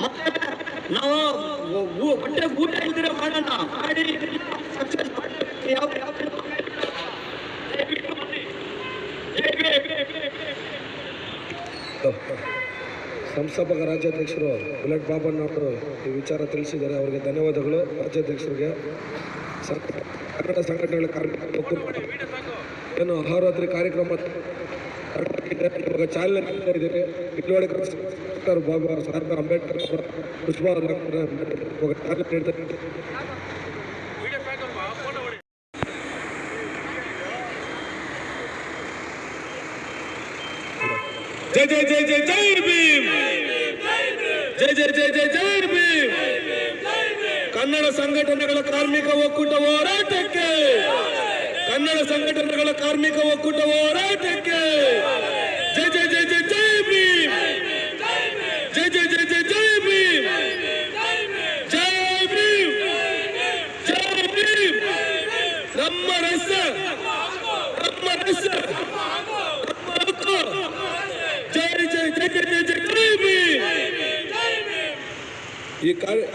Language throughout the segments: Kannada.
ಮತ್ತೆ ನಾವು ಹೊಟ್ಟೆ ಊಟ ಇಲ್ದಿರ ಮಾಡೋಣ ಮಾಡಿ ಸಕ್ಸಸ್ ಯಾವ ಸಂಸ್ಥಾಪಕ ರಾಜ್ಯಾಧ್ಯಕ್ಷರು ಬುಲೆಟ್ ಬಾಬಣ್ಣ ಅವರು ಈ ವಿಚಾರ ತಿಳಿಸಿದ್ದಾರೆ. ಅವರಿಗೆ ಧನ್ಯವಾದಗಳು. ರಾಜ್ಯಾಧ್ಯಕ್ಷರಿಗೆ ಕನ್ನಡ ಸಂಘಟನೆಗಳ ಕಾರ್ಮಿಕ ಒಕ್ಕೂಟ ಏನು ಅಹೋರಾತ್ರಿ ಕಾರ್ಯಕ್ರಮ ಇವಾಗ ಚಾಲನೆ ನೀಡ್ತಾ ಇದ್ದೀರಿ. ಇಲ್ಲಿವರೆಗೆ ಡಾಕ್ಟರ್ ಬಾಬಾ ಸಾಹೇಬ್ ಅಂಬೇಡ್ಕರ್ ಅವರ ಪುಷ್ಪಾಲಂಕಾರ ಇವಾಗ ಚಾಲನೆ ನೀಡ್ತಾ ಇದ್ದಾರೆ. ಜೈ ಜೈ ಜೈ ಜೈ ಜೈ ಭೀಮ್, ಜೈ ಜೈ ಜೈ ಜೈ ಜೈ ಭೀಮ್. ಕನ್ನಡ ಸಂಘಟನೆಗಳ ಕಾರ್ಮಿಕ ಒಕ್ಕೂಟ ಹೋರಾಟಕ್ಕೆ, ಕನ್ನಡ ಸಂಘಟನೆಗಳ ಕಾರ್ಮಿಕ ಒಕ್ಕೂಟ ಹೋರಾಟಕ್ಕೆ ಜೈ ಜೈ ಜೈ ಜೈ ಜೈ ಭೀಮ್, ಜೈ ಜೈ ಜೈ ಜೈ ಜೈ ಭೀಮ್, ಜೈ ಭೀಮ್, ಜೈ ಭೀಮ್. ನಮ್ಮ ರಸ, ನಮ್ಮ ರಸ, ನಮ್ಮ ಹಕ್ಕು. ಜೈ ಜೈ ಜೈ ಜೈ ಜೈ ಜೈ ಜೈ ಭೀಮ್.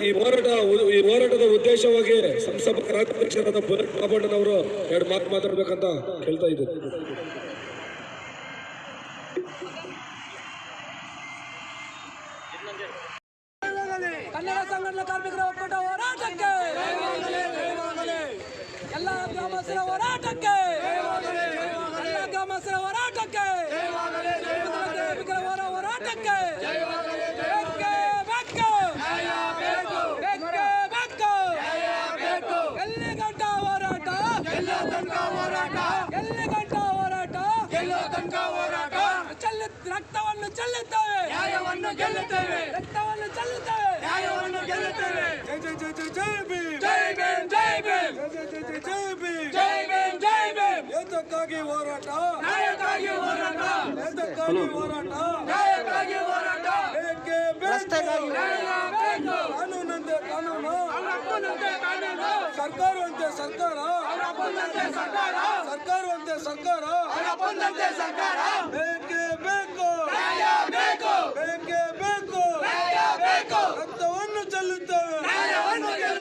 ಈ ಹೋರಾಟದ ಉದ್ದೇಶವಾಗಿ ಸಂಸ್ಥಾಪಕ ರಾಜ್ಯಾಧ್ಯಕ್ಷರಾದ ಬುಲೆಟ್ ಬಾಬಣ್ಣನವರು ಎರಡು ಮಾತು ಮಾತಾಡ್ಬೇಕಂತ ಕೇಳ್ತಾ ಇದ್ದಾರೆ. ಕನ್ನಡ ಸಂಘಟನಾ ಕಾರ್ಮಿಕರ ಒಕ್ಕೂಟ ಹೋರಾಟಕ್ಕೆ, ಎಲ್ಲ ಗ್ರಾಮಸ್ಥರ ಹೋರಾಟಕ್ಕೆ, ಎಲ್ಲ ಗ್ರಾಮಸ್ಥರ ಹೋರಾಟಕ್ಕೆ, ಕಾರ್ಮಿಕರ ಹೋರಾಟಕ್ಕೆ ಎಲ್ಲಿ ಗಂಟ ಹೋರಾಟ, ಎಲ್ಲಿ ಗಂಟ ಹೋರಾಟ, ರಕ್ತವನ್ನು ಚೆಲ್ಲುತ್ತೇವೆ, ನ್ಯಾಯವನ್ನು ಗೆಲ್ಲುತ್ತೇವೆ, ರಕ್ತವನ್ನು ಚೆಲ್ಲುತ್ತೇವೆ, ನ್ಯಾಯವನ್ನು ಗೆಲ್ಲುತ್ತೇವೆ. ಜೈ ಜೈ ಜೈ ಜೈ ಜೈ ಭೀಮ್, ಜೈ ಭೀಮ್, ಜೈ ಭೀಮ್, ಜೈ ಜೈ ಜೈ ಜೈ ಭೀಮ್, ಜೈ ಭೀಮ್, ಜೈ ಭೀಮ್. ಏತಕ್ಕಾಗಿ ಹೋರಾಟ, ನ್ಯಾಯಕ್ಕಾಗಿ ಹೋರಾಟ, ಏತಕ್ಕಾಗಿ ಹೋರಾಟ, ನ್ಯಾಯಕ್ಕಾಗಿ ಹೋರಾಟ, ಬೇಕೇ ಬೇಕು, ಬೇಕು, ಕಾನೂನಂತೆ ಕಾನೂನು, ಅವರಪ್ಪನಂತೆ ಕಾನೂನು, ಸರ್ಕಾರವಂತೆ ಸರ್ಕಾರ, ಅವರಪ್ಪನಂತೆ ಸರ್ಕಾರ, ಸರ್ಕಾರವಂತೆ ಸರ್ಕಾರ, ಅವರಪ್ಪನಂತೆ ಸರ್ಕಾರ.